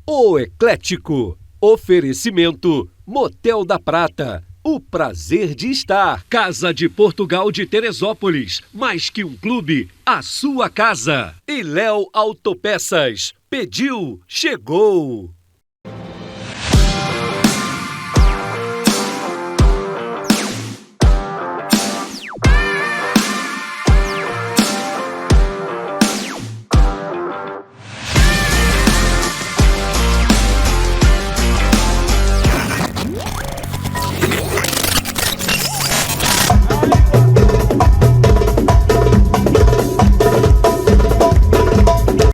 O Eclético. Oferecimento Motel da Prata. O prazer de estar. Casa de Portugal de Teresópolis. Mais que um clube, a sua casa. E Léo Autopeças. Pediu, chegou.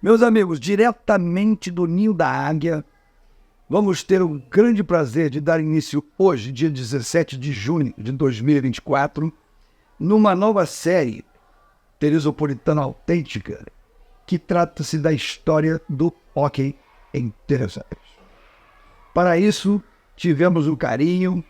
Meus amigos, diretamente do Ninho da Águia, vamos ter o grande prazer de dar início hoje, dia 17 de junho de 2024, numa nova série teresopolitana autêntica que trata-se da história do hóquei em Teresópolis. Para isso, tivemos o carinho,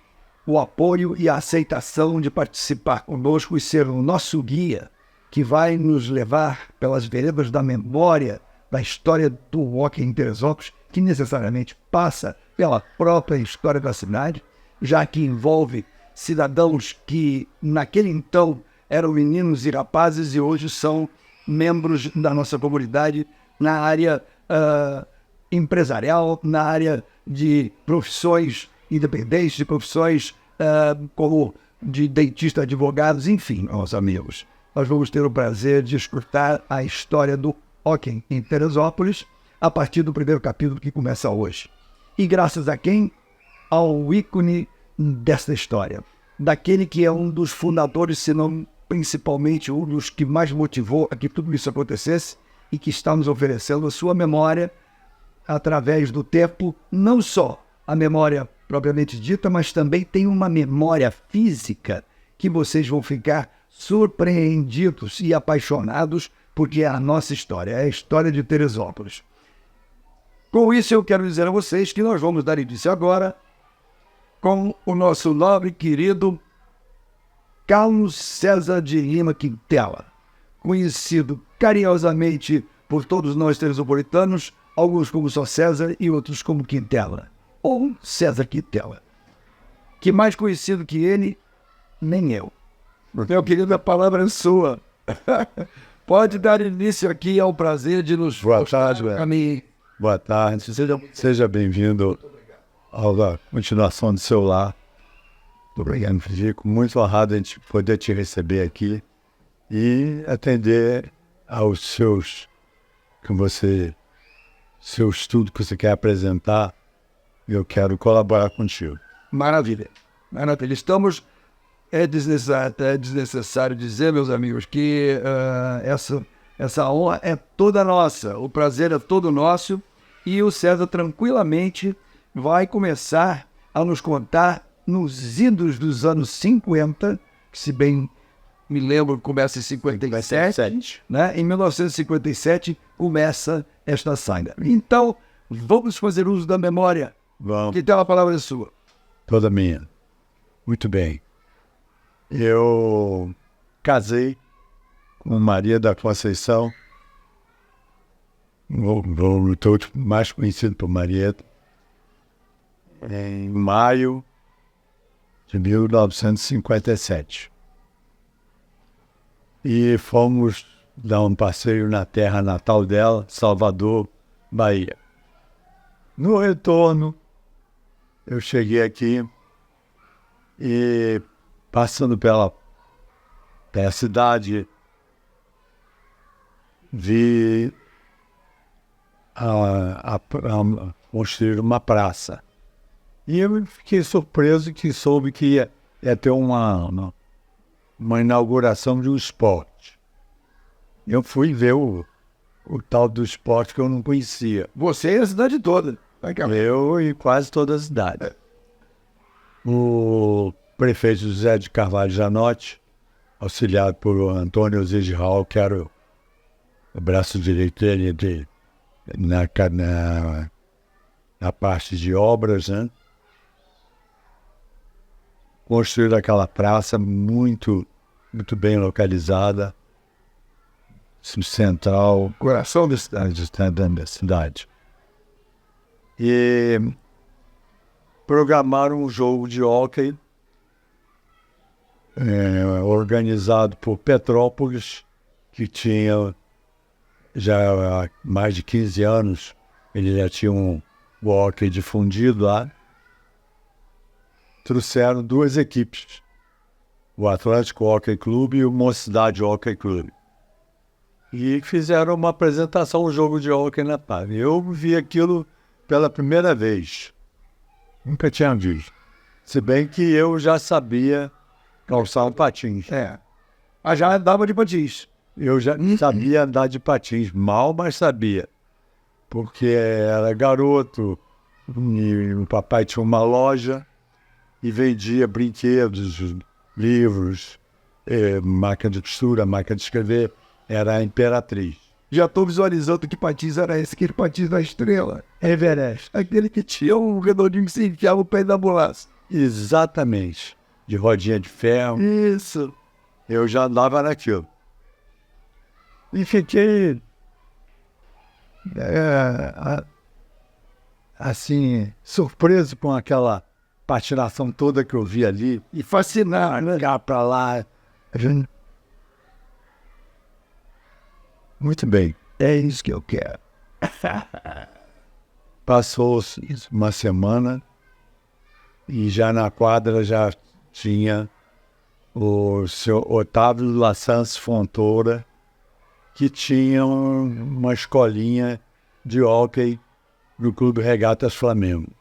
o apoio e a aceitação de participar conosco e ser o nosso guia, que vai nos levar pelas veredas da memória da história do hóquei em Teresópolis, que necessariamente passa pela própria história da cidade, já que envolve cidadãos que naquele então eram meninos e rapazes e hoje são membros da nossa comunidade na área empresarial, na área de profissões independentes, de profissões como de dentista, advogados, enfim, meus amigos. Nós vamos ter o prazer de escutar a história do hóquei em Teresópolis a partir do primeiro capítulo que começa hoje. E graças a quem? Ao ícone desta história. Daquele que é um dos fundadores, se não principalmente um dos que mais motivou a que tudo isso acontecesse e que está nos oferecendo a sua memória através do tempo, não só a memória propriamente dita, mas também tem uma memória física que vocês vão ficar surpreendidos e apaixonados, porque é a nossa história, é a história de Teresópolis. Com isso, eu quero dizer a vocês que nós vamos dar início agora com o nosso nobre querido Carlos César de Lima Quintela, conhecido carinhosamente por todos nós teresopolitanos, alguns como só César e outros como Quintela, ou César Quintela. Que mais conhecido que ele, nem eu. Meu querido, a palavra é sua. Pode dar início aqui ao prazer de nos... Boa tarde, velho. Boa tarde. Seja bem-vindo à continuação do seu lar. Muito obrigado. Fico muito honrado de poder te receber aqui e atender aos seus seu estudo que você quer apresentar. Eu quero colaborar contigo. Maravilha. Maravilha. É desnecessário dizer, meus amigos, que essa honra é toda nossa, o prazer é todo nosso, e o César tranquilamente vai começar a nos contar nos idos dos anos 50, que se bem me lembro começa em 57, né? Em 1957 começa esta saga. Então, vamos fazer uso da memória. Vamos. Que tem a palavra sua. Toda minha. Muito bem. Eu casei com Maria da Conceição, estou mais conhecido por Marieta, em maio de 1957. E fomos dar um passeio na terra natal dela, Salvador, Bahia. No retorno, eu cheguei aqui e, passando pela cidade, vi a construir uma praça. E eu fiquei surpreso que soube que ia ter uma inauguração de um esporte. Eu fui ver o tal do esporte que eu não conhecia. Você e a cidade toda. Eu e quase toda a cidade. O prefeito José de Carvalho Janotti, auxiliado por Antônio Zigirral, que era o braço direito dele na parte de obras, né? Construíram aquela praça muito bem localizada, central, coração da cidade. e programaram um jogo de hóquei organizado por Petrópolis, que tinha já há mais de 15 anos, ele já tinha um hóquei difundido lá. Trouxeram duas equipes, o Atlético Hóquei Clube e o Mocidade Hóquei Clube. E fizeram uma apresentação, um jogo de hóquei na praia. Eu vi aquilo pela primeira vez. Nunca tinha visto. Se bem que eu já sabia calçar um patins. Mas já andava de patins. Eu já sabia andar de patins, mal, mas sabia. Porque era garoto, e o papai tinha uma loja e vendia brinquedos, livros, máquina de costura, máquina de escrever. Era a Imperatriz. Já estou visualizando que patins era esse, aquele patins da Estrela. Everest. Aquele que tinha um redondinho que se enfiava o pé da ambulância. Exatamente. De rodinha de ferro. Isso. Eu já andava naquilo. E fiquei assim, surpreso com aquela patinação toda que eu vi ali. E fascinar, né? Cá pra lá. Muito bem. É isso que eu quero. Passou-se uma semana e já na quadra já tinha o seu Otávio Lassans Fontoura, que tinha uma escolinha de hóquei no Clube Regatas Flamengo.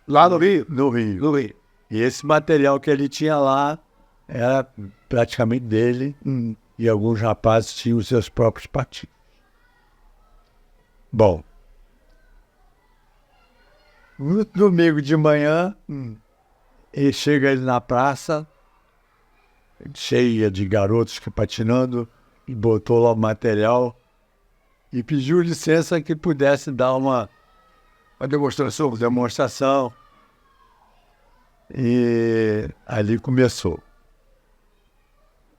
Lá no Rio? No Rio. No Rio. E esse material que ele tinha lá era praticamente dele, e alguns rapazes tinham os seus próprios patins. Bom, no domingo de manhã, e chega ele na praça, cheia de garotos que patinando, e botou lá o material e pediu licença que pudesse dar uma demonstração. E ali começou.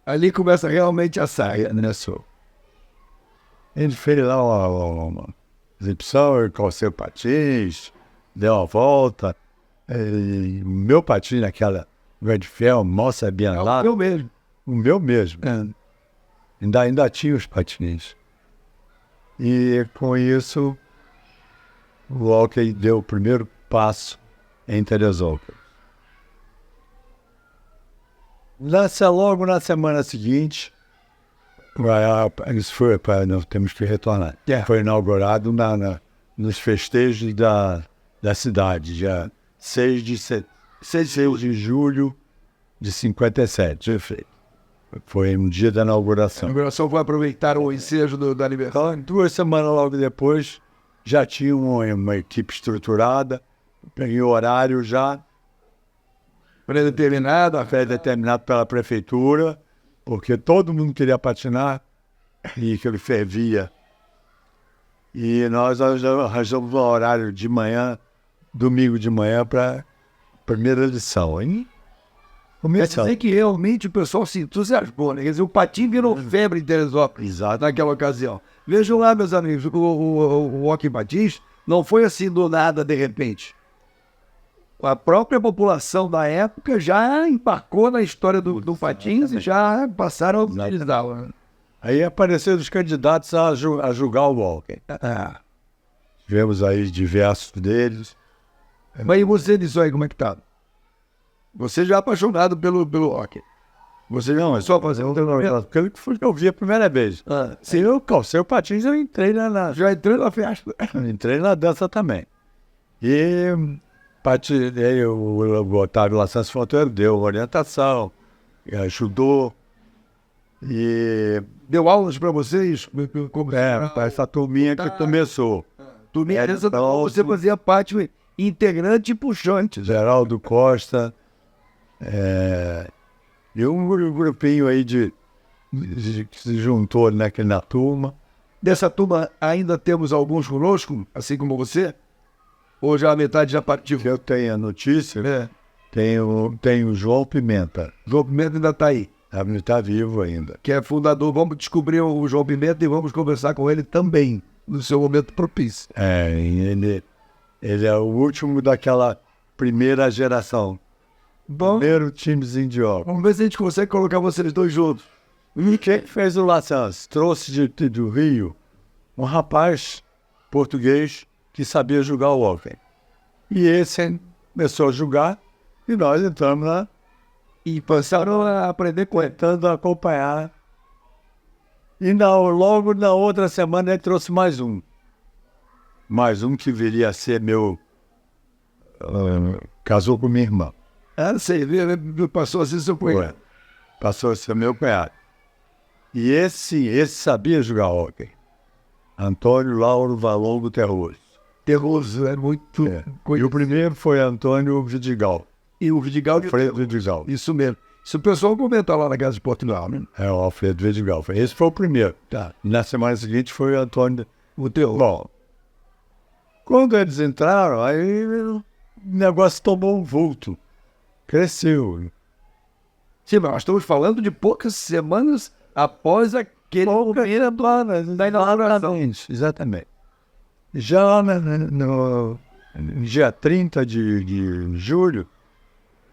Ali começa realmente a saga. Começou. Ele fez lá uma exibição, ele calcei o patins, deu uma volta. O meu patins naquela lugar de ferro, mal sabia lá. O meu mesmo. O meu mesmo. Ainda tinha os patins. E com isso, o hóquei deu o primeiro passo em Teresópolis. Logo na semana seguinte, isso foi, nós temos que retornar. Foi inaugurado nos festejos da cidade, dia 6 de julho de 57. Foi um dia da inauguração. A inauguração foi aproveitar o ensejo do aniversário. 2 semanas logo depois, já tinha uma equipe estruturada, em horário já pré-determinado pela prefeitura, porque todo mundo queria patinar e aquilo fervia. E nós arranjamos um horário de manhã, domingo de manhã, para a primeira lição. Quer dizer que realmente o pessoal se entusiasmou, né? Quer dizer, o patim virou febre em Teresópolis. Exato. Naquela ocasião. Vejam lá, meus amigos, o hóquei patins não foi assim do nada, de repente. A própria população da época já embarcou na história do patins e já passaram a utilizá-la. Aí apareceram os candidatos a julgar o hóquei. Tivemos aí diversos deles. Mas e você disso aí, como é que tá? Você já é apaixonado pelo hóquei. Você não é só fazer um treinamento. Eu vi a primeira vez. Se eu calcei o patins, eu entrei já entrei na festa. Entrei na dança também. E patinei, o Otávio Lassans Fontoura deu orientação, ajudou. E deu aulas para vocês? Para essa turminha que começou. Turminha você fazia parte integrante e puxante. Geraldo Costa. E um grupinho aí que se juntou na turma. Dessa turma ainda temos alguns conosco, assim como você? Ou já a metade já partiu? Eu tenho a notícia, tem o João Pimenta. João Pimenta ainda está aí. Ele está vivo ainda. Que é fundador. Vamos descobrir o João Pimenta e vamos conversar com ele também, no seu momento propício. Ele Ele é o último daquela primeira geração. Bom, Primeiro timezinho de óculos. vamos ver se a gente consegue colocar vocês dois juntos. E quem fez o laçanço? Trouxe do Rio um rapaz português que sabia jogar o hóquei. E esse começou a jogar e nós entramos lá E passaram a aprender com ele. tentando acompanhar. E logo na outra semana ele trouxe mais um. Mais um que viria a ser meu... casou com minha irmã. Ah, sei, passou assim seu cunhado. Passou a ser meu cunhado. E esse sabia jogar hóquei. Antônio Lauro Valongo Terroso. Terroso, é muito... E o primeiro foi Antônio Vidigal. E o Vidigal... Alfredo Vidigal. Isso mesmo. Isso o pessoal comenta lá na Casa de Portugal, né? É, o Alfredo Vidigal. Esse foi o primeiro. Tá. Na semana seguinte foi o Antônio... O teu. Bom, quando eles entraram, aí o negócio tomou um vulto. Cresceu. Sim, mas nós estamos falando de poucas semanas após aquele momento da inauguração. Exatamente. Já no dia 30 de julho,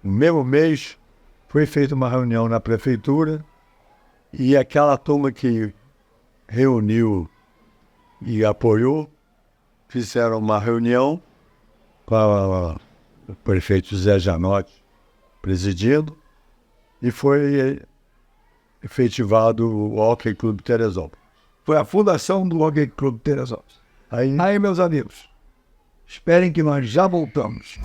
no mesmo mês, foi feita uma reunião na prefeitura e aquela turma que reuniu e apoiou, fizeram uma reunião com o prefeito Zé Janotti presidindo e foi efetivado o Hóquei Clube Teresópolis. Foi a fundação do Hóquei Clube Teresópolis. Aí, Aí, meus amigos, esperem que nós já voltamos.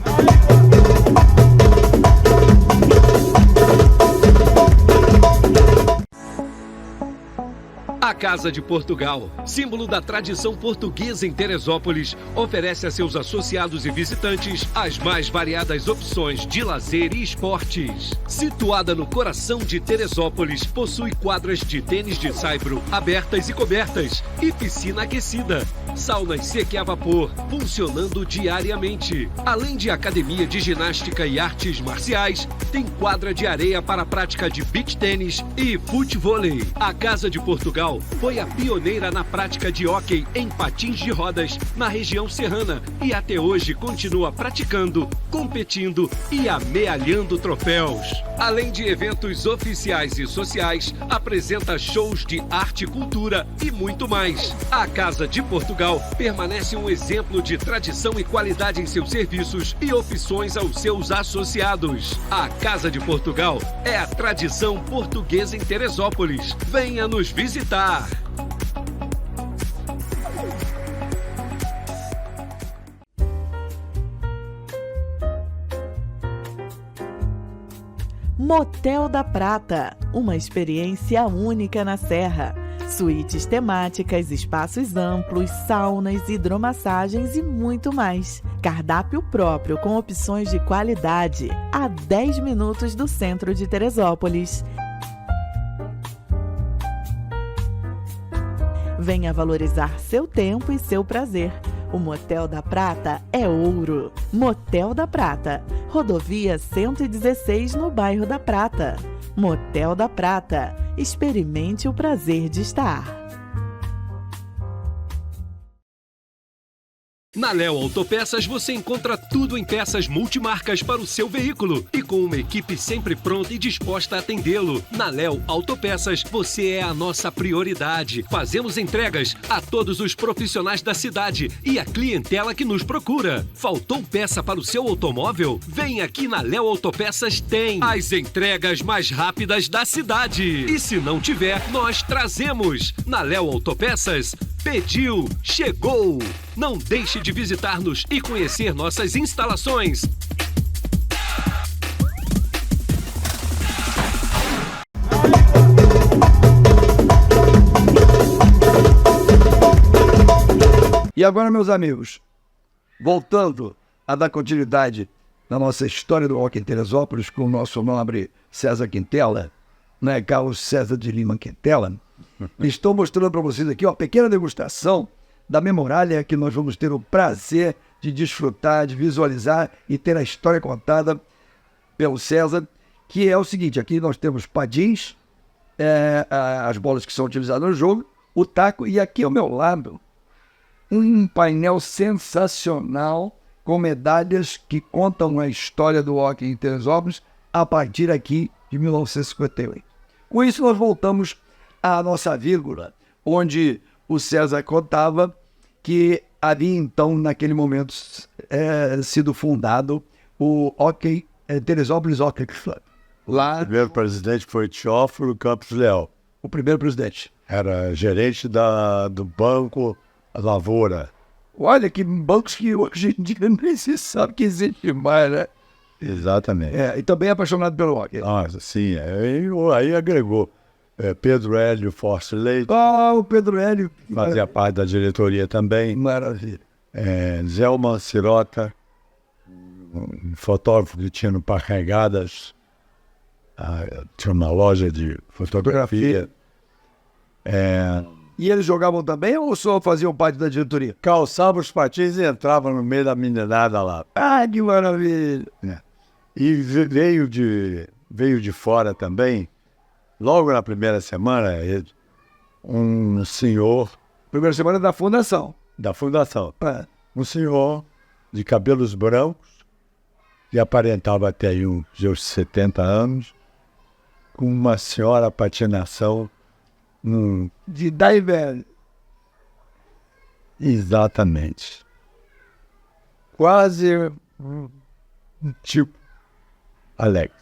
A Casa de Portugal, símbolo da tradição portuguesa em Teresópolis, oferece a seus associados e visitantes as mais variadas opções de lazer e esportes. Situada no coração de Teresópolis, possui quadras de tênis de saibro abertas e cobertas e piscina aquecida. Saunas seca e a vapor, funcionando diariamente. Além de academia de ginástica e artes marciais, tem quadra de areia para a prática de beach tênis e futevôlei. A Casa de Portugal foi a pioneira na prática de hóquei em patins de rodas na região serrana e até hoje continua praticando, competindo e amealhando troféus. Além de eventos oficiais e sociais, apresenta shows de arte e cultura e muito mais. A Casa de Portugal permanece um exemplo de tradição e qualidade em seus serviços e opções aos seus associados. A Casa de Portugal é a tradição portuguesa em Teresópolis. Venha nos visitar! Motel da Prata, uma experiência única na Serra. Suítes temáticas, espaços amplos, saunas, hidromassagens e muito mais. Cardápio próprio com opções de qualidade, a 10 minutos do centro de Teresópolis. Venha valorizar seu tempo e seu prazer. O Motel da Prata é ouro. Motel da Prata, rodovia 116 no bairro da Prata. Motel da Prata, experimente o prazer de estar. Na Léo Autopeças você encontra tudo em peças multimarcas para o seu veículo e com uma equipe sempre pronta e disposta a atendê-lo. Na Léo Autopeças você é a nossa prioridade. Fazemos entregas a todos os profissionais da cidade e a clientela que nos procura. Faltou peça para o seu automóvel? Vem aqui na Léo Autopeças, tem as entregas mais rápidas da cidade. E se não tiver, nós trazemos. Na Léo Autopeças, pediu, chegou! Não deixe de visitar-nos e conhecer nossas instalações. E agora, meus amigos, voltando a dar continuidade na nossa história do hóquei em Teresópolis com o nosso nobre César Quintela, né, Carlos César de Lima Quintela, estou mostrando para vocês aqui uma pequena degustação da memoralha que nós vamos ter o prazer de desfrutar, de visualizar e ter a história contada pelo César, que é o seguinte: aqui nós temos padins, as bolas que são utilizadas no jogo, o taco, e aqui ao meu lado um painel sensacional com medalhas que contam a história do hóquei em Teresópolis a partir aqui de 1958. Com isso, nós voltamos à nossa vírgula, onde o César contava que havia, então, naquele momento, sido fundado o Teresópolis Hockey Club. O Lá, primeiro presidente foi Teófilo Campos Leal. o primeiro presidente. Era gerente do Banco Lavoura. Olha que bancos que hoje em dia nem se sabe que existe mais, né? Exatamente. E também é apaixonado pelo hóquei. Nossa, sim. Aí agregou Pedro Hélio Forte Leite, O Pedro Hélio. fazia parte da diretoria também. Maravilha. Zelman Sirota, um fotógrafo que tinha no Parque Regadas, tinha uma loja de fotografia. E eles jogavam também ou só faziam parte da diretoria? Calçava os patins e entrava no meio da meninada lá. Que maravilha. E veio de fora também, logo na primeira semana, um senhor Primeira semana da fundação. da fundação, um senhor de cabelos brancos, que aparentava até aí uns seus 70 anos, com uma senhora patinação, De diver. exatamente, quase tipo Alex.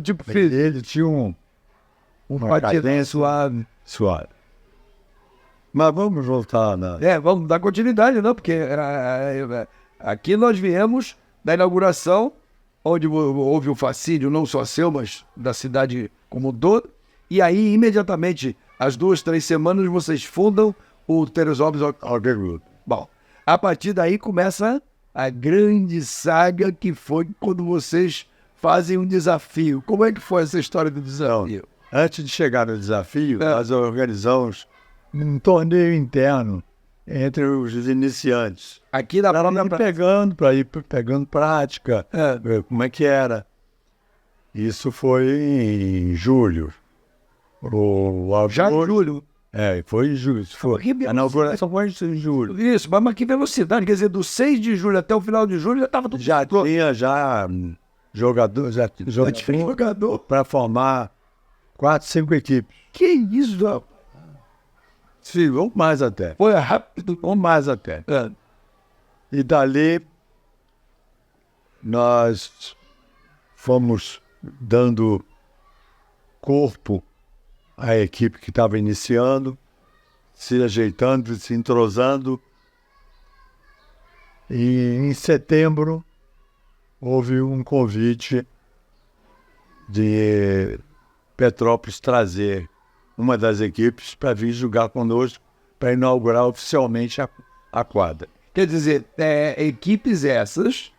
Tipo, Ele tinha uma cadência suave. Mas vamos voltar vamos dar continuidade, não? Porque aqui nós viemos da inauguração, onde houve o fascínio, não só seu, mas da cidade como um todo. E aí, imediatamente, as 2-3 semanas, vocês fundam o Teresópolis Hockey Club. Bom, a partir daí começa a grande saga que foi quando vocês fazem um desafio. Como é que foi essa história do desafio? Antes de chegar no desafio, nós organizamos um torneio interno entre os iniciantes. Aqui na Para ir pegando prática, ver como é que era. Isso foi em julho. Já em julho. Foi em julho. A inauguração foi em julho. Isso, mas que velocidade, quer dizer, do 6 de julho até o final de julho já estava tudo Já pronto. tinha jogador para formar 4, 5 equipes. Que isso, rapaz? Sim, ou mais até. Foi rápido. Ou mais até. E dali nós fomos dando corpo à equipe que estava iniciando, se ajeitando, se entrosando. E em setembro houve um convite de Petrópolis trazer uma das equipes para vir jogar conosco, para inaugurar oficialmente a quadra. Quer dizer, equipes essas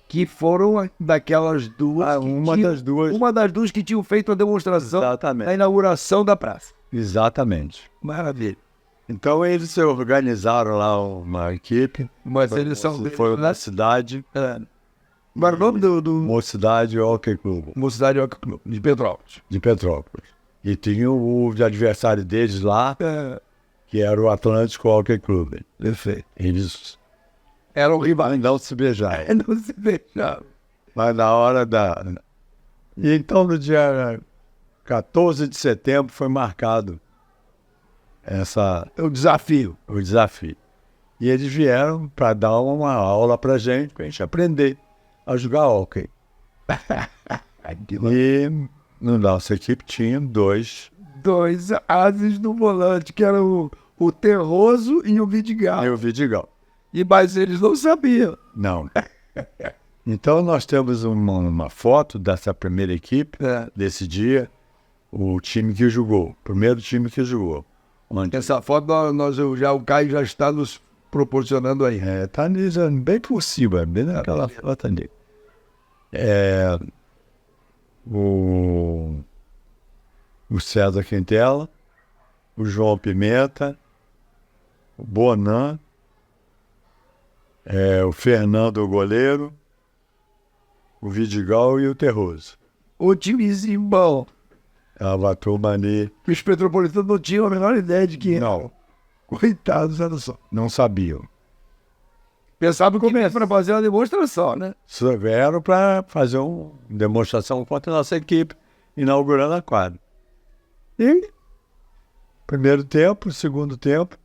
que foram daquelas duas. Uma das duas que tinham feito a demonstração Exatamente. da inauguração da praça. Exatamente. Maravilha. Então eles se organizaram lá uma equipe. Mas eles são. Foi na cidade. Mas o nome do Mocidade Hockey Club Mocidade Hockey Club de Petrópolis. de Petrópolis. E tinha o adversário deles lá, que era o Atlântico Hockey Club. Perfeito. Eles Eram rivais. não se beijaram. Não se beijavam. Mas na hora E então no dia 14 de setembro foi marcado O desafio. o desafio. E eles vieram para dar uma aula para a gente aprender a jogar hóquei. E na nossa equipe tinha dois ases no volante, que eram o Terroso e o Vidigal. e o Vidigal. Mas eles não sabiam. Não. Então nós temos uma foto dessa primeira equipe, desse dia, o time que jogou, o primeiro time que jogou. Essa foto o Caio já está nos proporcionando aí. Tá bem por cima, bem naquela foto ali. O César Quintela, o João Pimenta, o Bonan, o Fernando, o goleiro, o Vidigal e o Terroso. O timezinho bom. A turma ali. Os petropolitanos não tinham a menor ideia de que Não. Coitados, olha só. Não sabiam. Pensavam que era para fazer uma demonstração, né? Vieram para fazer uma demonstração contra a nossa equipe, inaugurando a quadra. E, primeiro tempo, segundo tempo,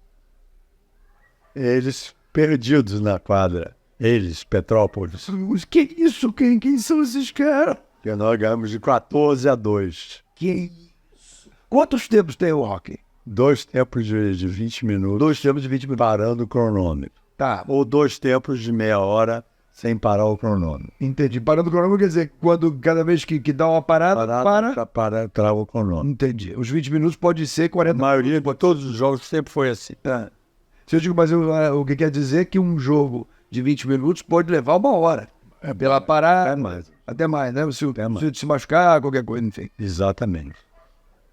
eles perdidos na quadra. Eles, Petrópolis. Mas que isso? Quem são esses caras? Que nós ganhamos de 14-2. Que isso? Quantos tempos tem o hockey? 2 tempos de 20 minutos. 2 tempos de 20 minutos. Parando o cronômetro. Tá, Ou 2 tempos de meia hora sem parar o cronômetro. entendi. Parando o cronômetro quer dizer, cada vez que dá uma parada, Trava o cronômetro. Entendi. Os 20 minutos pode ser A 40 maioria de todos os jogos sempre foi assim. Tá. Se eu digo, mas o que quer dizer que um jogo de 20 minutos pode levar 1 hora. Pela parada. mais. Até mais, né? Se mais. se machucar, qualquer coisa, enfim. Exatamente.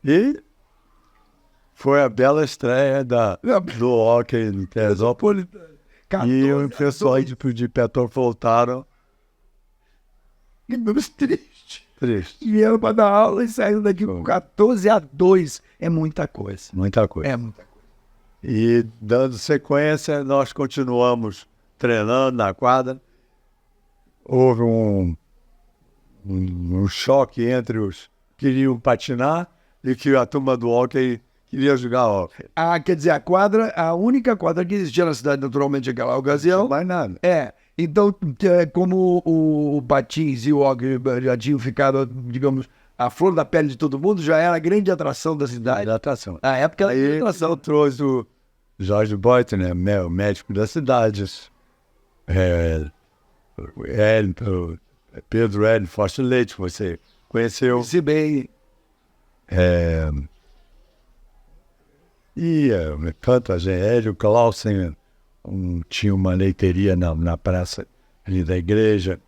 E foi a bela estreia do hockey em Teresópolis. E o pessoal de Petrópolis voltaram Menos triste. tristes. Vieram para dar aula e saíram daqui com 14-2. É muita coisa. Muita coisa. É muita coisa. E dando sequência, nós continuamos treinando na quadra. Houve um choque entre os que queriam patinar e que a turma do hockey queria jogar hockey. Ah, quer dizer, a única quadra que existia na cidade, naturalmente, naquela ocasião. Mais nada. Então, como o patins e o hockey já tinham ficado, digamos, a flor da pele de todo mundo, já era a grande atração da cidade. Atração. Na época era a grande Aí atração. trouxe o Jorge Boyton, né, o médico da cidade, Pedro Hélio Forte Leite, que você conheceu. Se bem, E tanto a Hélio Clausen tinha uma leiteria na praça ali da igreja.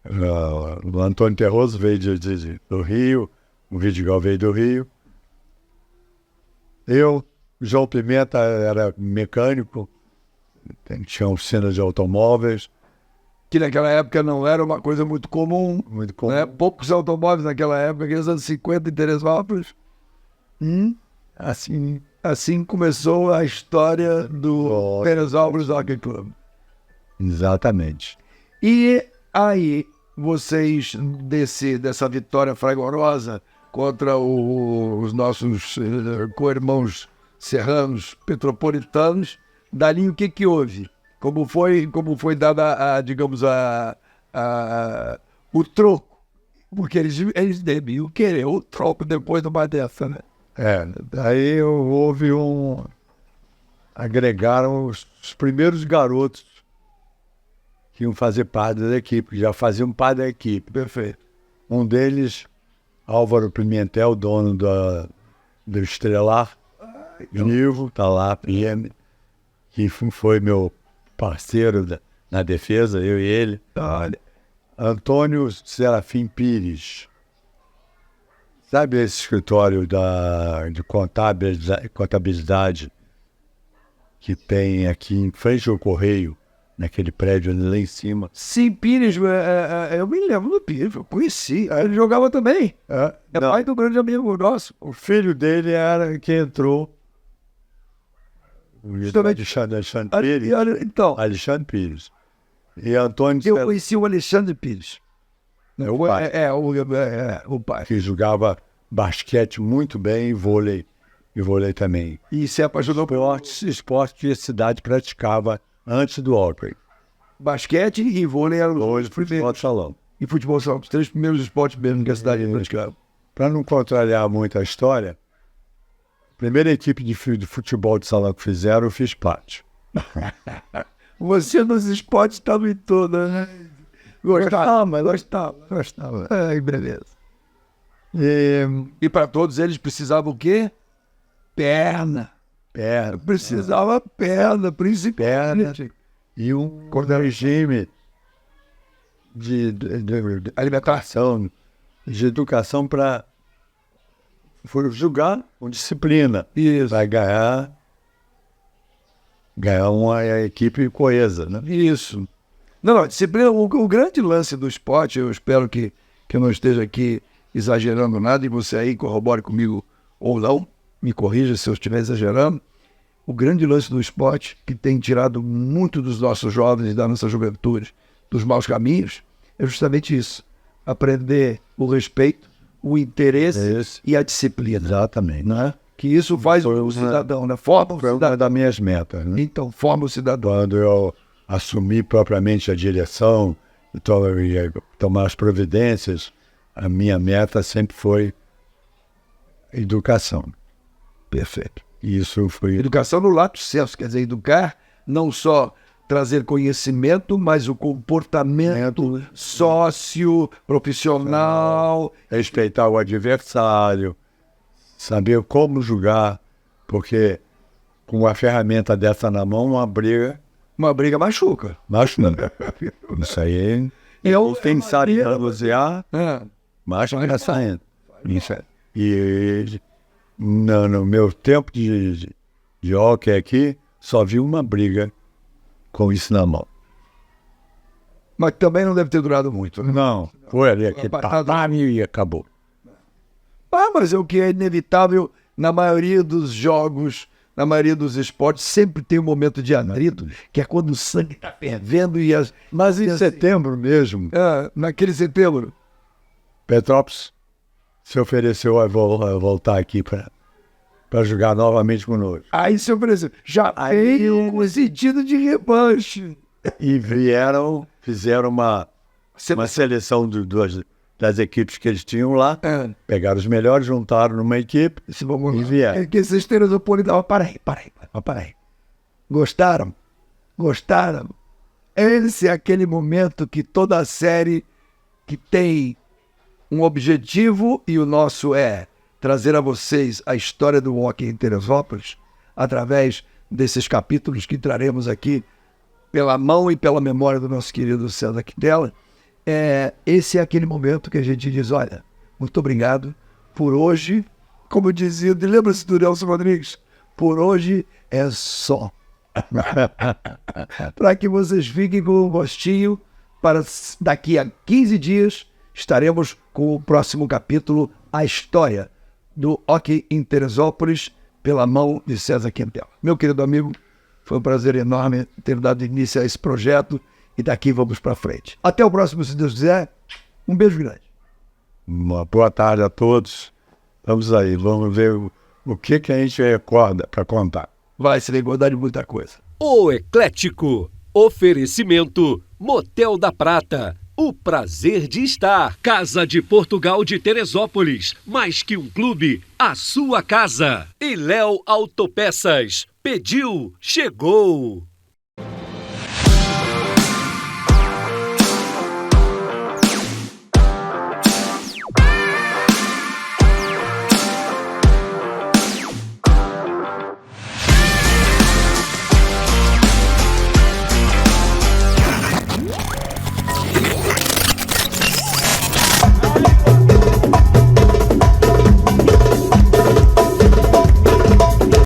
O Antônio Terroso veio do Rio, o Vidigal veio do Rio. Eu, João Pimenta era mecânico, tinha oficina de automóveis. que naquela época não era uma coisa muito comum. Muito comum. Né? Poucos automóveis naquela época, aqueles anos 50 em Teresópolis. Assim começou a história do Teresópolis Hockey Club. Exatamente. E aí, vocês, dessa vitória fragorosa contra os nossos co-irmãos serranos petropolitanos, dali o que houve? Como foi dada, digamos, o troco? Porque eles deviam querer o troco depois de uma dessa, né? Daí houve agregaram os primeiros garotos que iam fazer parte da equipe, que já faziam parte da equipe. Perfeito. Um deles, Álvaro Pimentel, dono do Estrelar, Nivo, tá lá, PM, que foi meu parceiro na defesa, eu e ele. Antônio Serafim Pires. Sabe esse escritório de contabilidade que tem aqui em frente ao Correio, naquele prédio ali lá em cima? Sim, Pires, eu me lembro do Pires, eu conheci. Ele jogava também. É pai do grande amigo nosso. O filho dele era que entrou. Justamente. Alexandre Pires. Então, Alexandre Pires. E Antônio eu conheci o Alexandre Pires. o pai, O pai. que jogava basquete muito bem e vôlei também. E se apaixonou por Esporte que a cidade praticava antes do hockey. basquete e vôlei, eram Hoje, os primeiros. futebol de salão. E futebol são os 3 primeiros esportes mesmo que a cidade praticava. Para não contrariar muito a história, a primeira equipe de futebol de salão que fizeram, eu fiz parte. Você nos esportes estava em toda, né? Gostava. Ai, beleza. E para todos eles precisava o quê? Perna. Precisava perna, principalmente. E um regime de alimentação, de educação para jogar com disciplina. Isso. Vai ganhar uma equipe coesa, né? Isso. Não, disciplina, o grande lance do esporte, eu espero que eu não esteja aqui exagerando nada, e você aí corrobore comigo ou não, me corrija se eu estiver exagerando, o grande lance do esporte, que tem tirado muito dos nossos jovens e da nossa juventude dos maus caminhos, é justamente isso. Aprender o respeito, o interesse e a disciplina. Exatamente. Né? Que isso faz o cidadão, né? Forma o Foi uma cidadão. das minhas metas, né? Então, forma o cidadão. Quando eu assumi propriamente a direção, tomar as providências, a minha meta sempre foi educação. Perfeito. E isso foi... Educação no lato sensu, quer dizer, educar não só trazer conhecimento, mas o comportamento sócio, profissional. Respeitar o adversário, saber como jogar, porque com uma ferramenta dessa na mão, uma briga machuca. Isso aí, Eu tem que saber manusear, É. mas está saindo. Isso. E no meu tempo de hóquei aqui, só vi uma briga com isso na mão. Mas também não deve ter durado muito, né? Não, foi ali aquele tatame e acabou. Mas é o que é inevitável na maioria dos jogos, na maioria dos esportes, sempre tem um momento de atrito, que é quando o sangue está fervendo e as... Mas em setembro mesmo, naquele setembro, Petrópolis se ofereceu a voltar aqui para jogar novamente conosco. aí se ofereceu. Já veio com sentido de revanche. E fizeram uma seleção das equipes que eles tinham lá, pegaram os melhores, juntaram numa equipe e vieram. É que esses treinos do Poli davam, para aí. Gostaram? Esse é aquele momento que toda a série que tem um objetivo, e o nosso é trazer a vocês a história do hóquei em Teresópolis, através desses capítulos que traremos aqui pela mão e pela memória do nosso querido César Quintela. Esse é aquele momento que a gente diz, olha, muito obrigado por hoje, como eu dizia, lembra-se do Nelson Rodrigues? Por hoje é só. Para que vocês fiquem com um gostinho, para daqui a 15 dias estaremos com o próximo capítulo, a história do hóquei em Teresópolis, pela mão de César Quintela. Meu querido amigo, foi um prazer enorme ter dado início a esse projeto e daqui vamos para frente. Até o próximo, se Deus quiser. Um beijo grande. Uma boa tarde a todos. Vamos aí, vamos ver o que a gente recorda para contar. Vai se recordar de muita coisa. O Eclético. Oferecimento Motel da Prata. O prazer de estar. Casa de Portugal de Teresópolis. Mais que um clube, a sua casa. E Léo Autopeças. Pediu, chegou.